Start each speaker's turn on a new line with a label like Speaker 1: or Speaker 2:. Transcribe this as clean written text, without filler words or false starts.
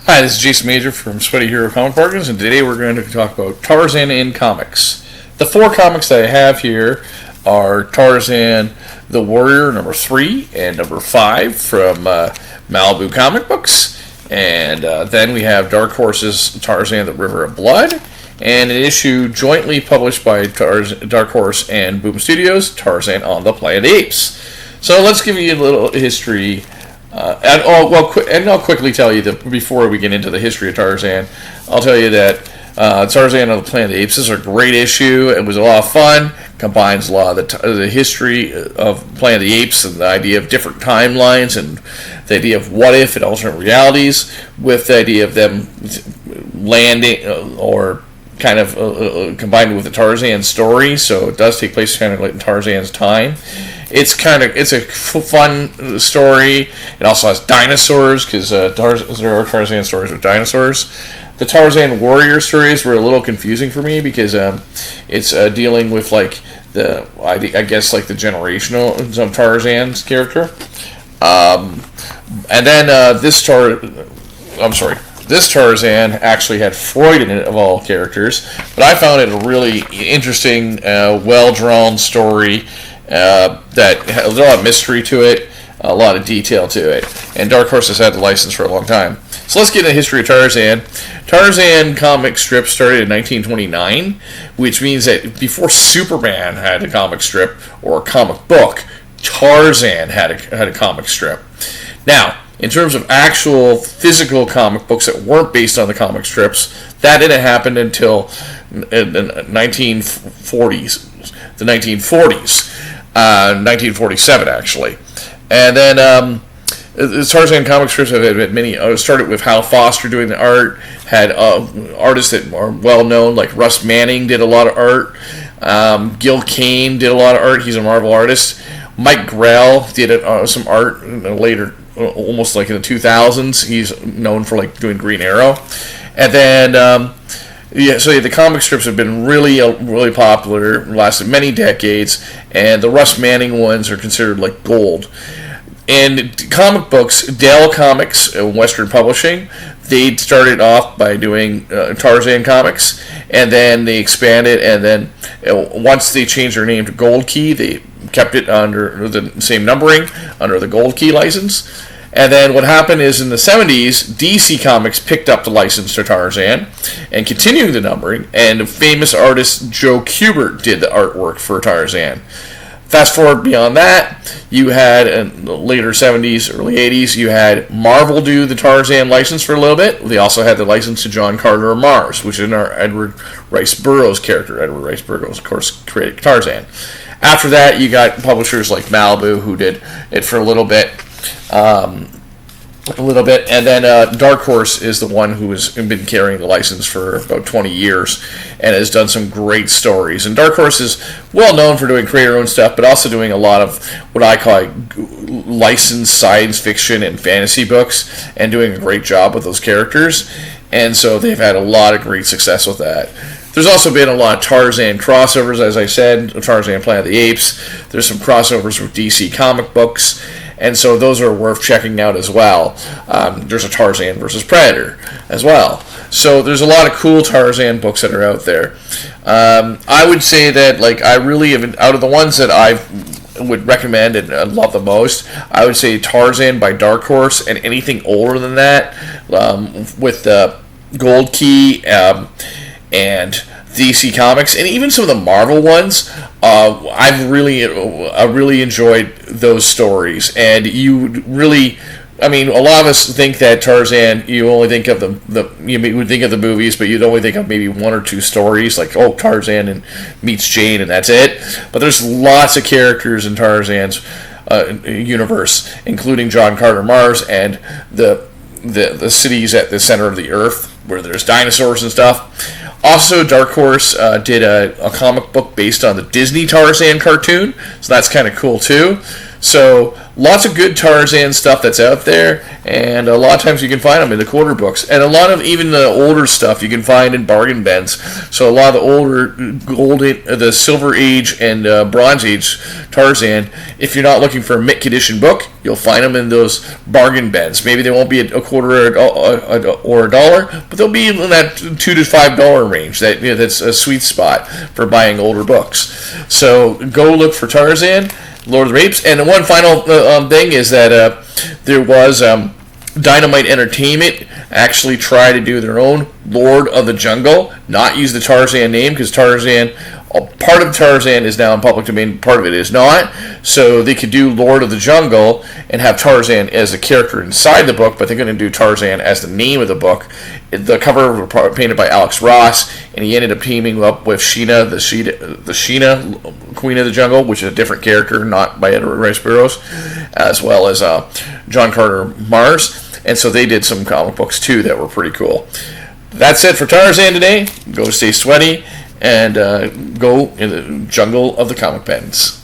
Speaker 1: Hi, this is Jason Major from Sweaty Hero Comic Bargains, and today we're going to talk about Tarzan in comics. The four comics that I have here are Tarzan the Warrior number 3 and number 5 from Malibu Comic Books, and then we have Dark Horse's Tarzan the River of Blood, and an issue jointly published by Dark Horse and Boom Studios, Tarzan on the Planet of the Apes. So let's give you a little history. I'll quickly tell you that before we get into the history of Tarzan, I'll tell you that Tarzan on the Planet of the Apes is a great issue. It was a lot of fun. Combines a lot of the history of Planet of the Apes and the idea of different timelines and the idea of what if and alternate realities with the idea of them landing or kind of combined with the Tarzan story. So it does take place kind of like in Tarzan's time. It's a fun story. It also has dinosaurs because there are Tarzan stories with dinosaurs. The Tarzan Warrior stories were a little confusing for me because it's dealing with like I guess like the generational of Tarzan's character, and then this Tarzan actually had Freud in it of all characters, but I found it a really interesting, well-drawn story. That has a lot of mystery to it, a lot of detail to it, and Dark Horse has had the license for a long time. So let's get into the history of Tarzan. Tarzan comic strip started in 1929, which means that before Superman had a comic strip or a comic book, Tarzan had a comic strip. Now, in terms of actual physical comic books that weren't based on the comic strips, that didn't happen until the 1940s. The 1940s. 1947 actually, and then the Tarzan comic strips have had many. Started with Hal Foster doing the art. Had artists that are well known, like Russ Manning did a lot of art. Gil Kane did a lot of art. He's a Marvel artist. Mike Grell did some art later, almost like in the 2000s. He's known for like doing Green Arrow, and then. So the comic strips have been really popular, lasted many decades, and the Russ Manning ones are considered like gold. And comic books, Dell Comics, Western Publishing, they started off by doing Tarzan comics, and then they expanded, and then once they changed their name to Gold Key, they kept it under the same numbering, under the Gold Key license. And then what happened is in the 70s, DC Comics picked up the license to Tarzan and continued the numbering, and famous artist Joe Kubert did the artwork for Tarzan. Fast forward beyond that, you had in the later 70s, early 80s, you had Marvel do the Tarzan license for a little bit. They also had the license to John Carter of Mars, which is our Edward Rice Burroughs character. Edward Rice Burroughs, of course, created Tarzan. After that, you got publishers like Malibu who did it for a little bit. And then Dark Horse is the one who has been carrying the license for about 20 years and has done some great stories. And Dark Horse is well known for doing creator-owned stuff, but also doing a lot of what I call licensed science fiction and fantasy books, and doing a great job with those characters. And so they've had a lot of great success with that. There's also been a lot of Tarzan crossovers, as I said, Tarzan Planet of the Apes. There's some crossovers with DC comic books, and so those are worth checking out as well. There's a Tarzan versus Predator as well. So there's a lot of cool Tarzan books that are out there. I would say that, like, I really have, out of the ones that I would recommend and love the most, I would say Tarzan by Dark Horse, and anything older than that, with Gold Key, and DC Comics, and even some of the Marvel ones. I really enjoyed those stories, and a lot of us think that Tarzan, you only think of you would think of the movies, but you'd only think of maybe one or two stories, like Tarzan and meets Jane, and that's it. But there's lots of characters in Tarzan's universe, including John Carter Mars and the cities at the center of the earth where there's dinosaurs and stuff. Also, Dark Horse did a comic book based on the Disney Tarzan cartoon, so that's kind of cool too. So lots of good Tarzan stuff that's out there, and a lot of times you can find them in the quarter books, and a lot of even the older stuff you can find in bargain bins. So a lot of the older the Silver Age and Bronze Age Tarzan, if you're not looking for a mint condition book, you'll find them in those bargain bins. Maybe they won't be a quarter or a dollar, but they'll be in that $2 to $5 range. That's a sweet spot for buying older books. So go look for Tarzan, Lord of the Rapes. And one final thing is that there was Dynamite Entertainment actually try to do their own Lord of the Jungle, not use the Tarzan name, because Tarzan, part of Tarzan is now in public domain, part of it is not. So they could do Lord of the Jungle and have Tarzan as a character inside the book, but they're going to do Tarzan as the name of the book. The cover was painted by Alex Ross, and he ended up teaming up with Sheena, the Sheena, Queen of the Jungle, which is a different character, not by Edward Rice Burroughs, as well as John Carter Mars. And so they did some comic books too that were pretty cool. That's it for Tarzan today. Go stay sweaty and go in the jungle of the comic pens.